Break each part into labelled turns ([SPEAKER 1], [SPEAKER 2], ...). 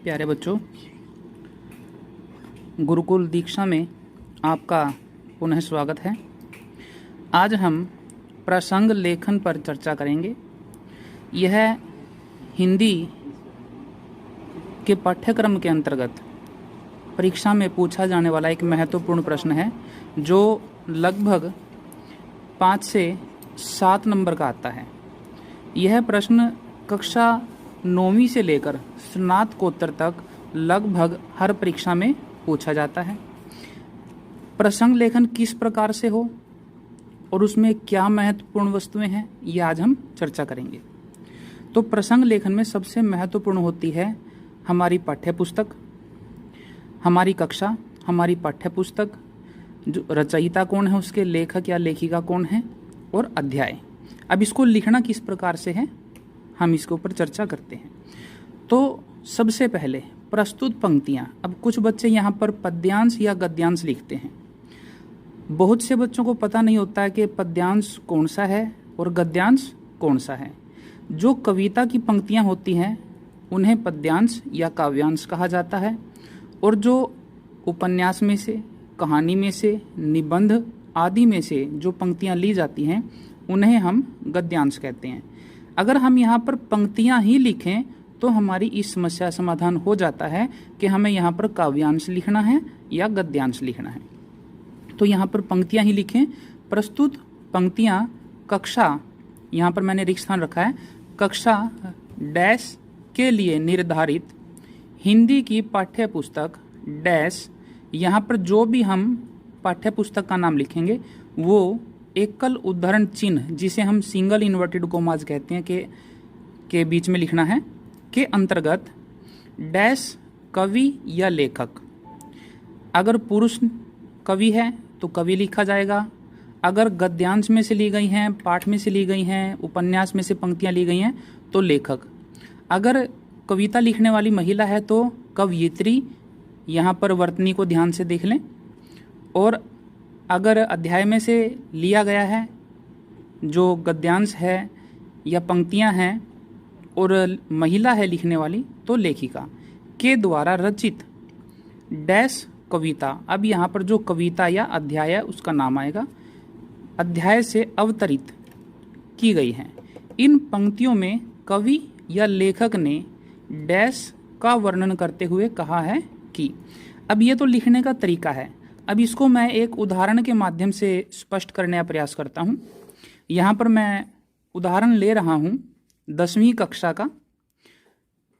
[SPEAKER 1] प्यारे बच्चों, गुरुकुल दीक्षा में आपका पुनः स्वागत है। आज हम प्रसंग लेखन पर चर्चा करेंगे। यह हिंदी के पाठ्यक्रम के अंतर्गत परीक्षा में पूछा जाने वाला एक महत्वपूर्ण प्रश्न है, जो लगभग 5 से 7 नंबर का आता है। यह प्रश्न कक्षा 9वीं से लेकर स्नातकोत्तर तक लगभग हर परीक्षा में पूछा जाता है। प्रसंग लेखन किस प्रकार से हो और उसमें क्या महत्वपूर्ण वस्तुएं हैं, ये आज हम चर्चा करेंगे। तो प्रसंग लेखन में सबसे महत्वपूर्ण होती है हमारी पाठ्यपुस्तक, हमारी कक्षा, हमारी पाठ्यपुस्तक, जो रचयिता कौन है, उसके लेखक या लेखिका कौन है, और अध्याय। अब इसको लिखना किस प्रकार से है, हम इसके ऊपर चर्चा करते हैं। तो सबसे पहले प्रस्तुत पंक्तियां। अब कुछ बच्चे यहाँ पर पद्यांश या गद्यांश लिखते हैं। बहुत से बच्चों को पता नहीं होता है कि पद्यांश कौन सा है और गद्यांश कौन सा है। जो कविता की पंक्तियां होती हैं उन्हें पद्यांश या काव्यांश कहा जाता है, और जो उपन्यास में से, कहानी में से, निबंध आदि में से जो पंक्तियां ली जाती हैं उन्हें हम गद्यांश कहते हैं। अगर हम यहाँ पर पंक्तियां ही लिखें तो हमारी इस समस्या समाधान हो जाता है कि हमें यहाँ पर काव्यांश लिखना है या गद्यांश लिखना है। तो यहाँ पर पंक्तियां ही लिखें। प्रस्तुत पंक्तियां कक्षा, यहाँ पर मैंने रिक्त स्थान रखा है, कक्षा डैश के लिए निर्धारित हिंदी की पाठ्यपुस्तक डैश। यहाँ पर जो भी हम पाठ्यपुस्तक का नाम लिखेंगे वो एकल उद्धरण चिन्ह, जिसे हम सिंगल इन्वर्टेड कोमाज कहते हैं, के बीच में लिखना है, के अंतर्गत डैश कवि या लेखक। अगर पुरुष कवि है तो कवि लिखा जाएगा। अगर गद्यांश में से ली गई हैं, पाठ में से ली गई हैं, उपन्यास में से पंक्तियां ली गई हैं तो लेखक। अगर कविता लिखने वाली महिला है तो कवयित्री, यहाँ पर वर्तनी को ध्यान से देख लें। और अगर अध्याय में से लिया गया है जो गद्यांश है या पंक्तियां हैं और महिला है लिखने वाली तो लेखिका के द्वारा रचित डैश कविता। अब यहाँ पर जो कविता या अध्याय है उसका नाम आएगा, अध्याय से अवतरित की गई है। इन पंक्तियों में कवि या लेखक ने डैश का वर्णन करते हुए कहा है कि। अब ये तो लिखने का तरीका है। अब इसको मैं एक उदाहरण के माध्यम से स्पष्ट करने का प्रयास करता हूँ। यहाँ पर मैं उदाहरण ले रहा हूँ 10वीं कक्षा का।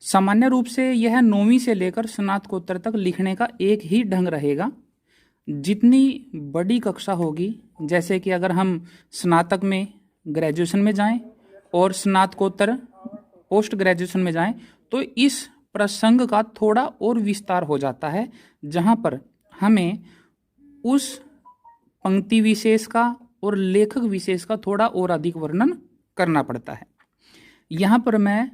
[SPEAKER 1] सामान्य रूप से यह 9वीं से लेकर स्नातकोत्तर तक लिखने का एक ही ढंग रहेगा। जितनी बड़ी कक्षा होगी, जैसे कि अगर हम स्नातक में ग्रेजुएशन में जाएं और स्नातकोत्तर पोस्ट ग्रेजुएशन में जाएं, तो इस प्रसंग का थोड़ा और विस्तार हो जाता है, जहाँ पर हमें उस पंक्ति विशेष का और लेखक विशेष का थोड़ा और अधिक वर्णन करना पड़ता है। यहाँ पर मैं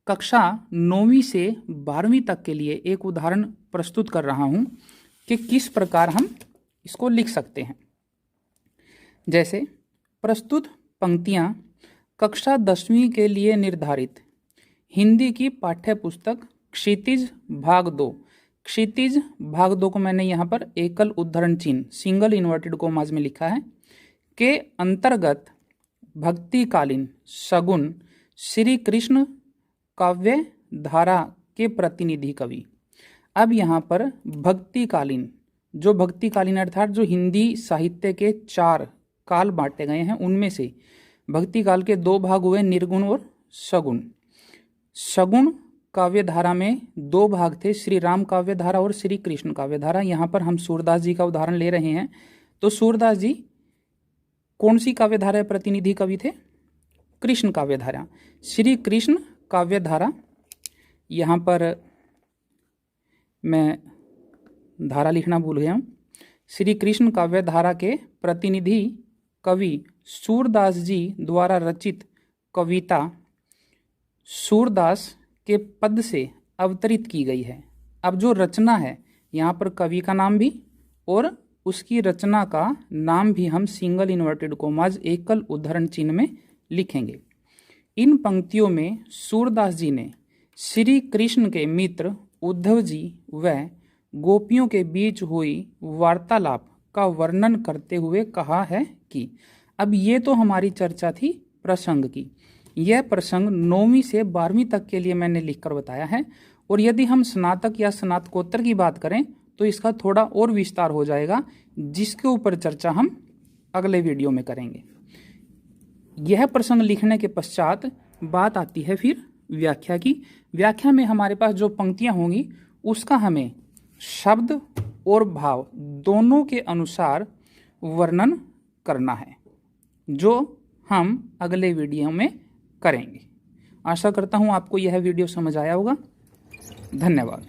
[SPEAKER 1] कक्षा 9वीं से 12वीं तक के लिए एक उदाहरण प्रस्तुत कर रहा हूँ कि किस प्रकार हम इसको लिख सकते हैं। जैसे प्रस्तुत पंक्तियाँ कक्षा 10वीं के लिए निर्धारित हिंदी की पाठ्यपुस्तक क्षितिज भाग 2। क्षितिज भाग 2 को मैंने यहाँ पर एकल उद्धरण चिन्ह सिंगल इन्वर्टेड कोमाज में लिखा है, के अंतर्गत भक्तिकालीन सगुन श्री कृष्ण काव्य धारा के प्रतिनिधि कवि। अब यहाँ पर भक्तिकालीन, जो भक्तिकालीन अर्थात जो हिंदी साहित्य के 4 काल बांटे गए हैं, उनमें से भक्तिकाल के 2 भाग हुए, निर्गुण और सगुण। सगुण काव्य धारा में 2 भाग थे, श्री राम काव्य धारा और श्री कृष्ण काव्य धारा। यहाँ पर हम सूरदास जी का उदाहरण ले रहे हैं। तो सूरदास जी कौन सी काव्य धारा प्रतिनिधि कवि थे? कृष्ण काव्य धारा। श्री कृष्ण काव्य धारा, यहाँ पर मैं धारा लिखना भूल गया हूँ। श्री कृष्ण काव्य धारा के प्रतिनिधि कवि सूरदास जी द्वारा रचित कविता सूरदास के पद से अवतरित की गई है। अब जो रचना है, यहाँ पर कवि का नाम भी और उसकी रचना का नाम भी हम सिंगल इन्वर्टेड कोमाज एकल उद्धरण चिन्ह में लिखेंगे। इन पंक्तियों में सूरदास जी ने श्री कृष्ण के मित्र उद्धव जी व गोपियों के बीच हुई वार्तालाप का वर्णन करते हुए कहा है कि। अब ये तो हमारी चर्चा थी प्रसंग की। यह प्रसंग 9वीं से 12वीं तक के लिए मैंने लिखकर बताया है, और यदि हम स्नातक या स्नातकोत्तर की बात करें तो इसका थोड़ा और विस्तार हो जाएगा, जिसके ऊपर चर्चा हम अगले वीडियो में करेंगे। यह प्रसंग लिखने के पश्चात बात आती है फिर व्याख्या की। व्याख्या में हमारे पास जो पंक्तियां होंगी उसका हमें शब्द और भाव दोनों के अनुसार वर्णन करना है, जो हम अगले वीडियो में करेंगे। आशा करता हूं आपको यह वीडियो समझ आया होगा। धन्यवाद।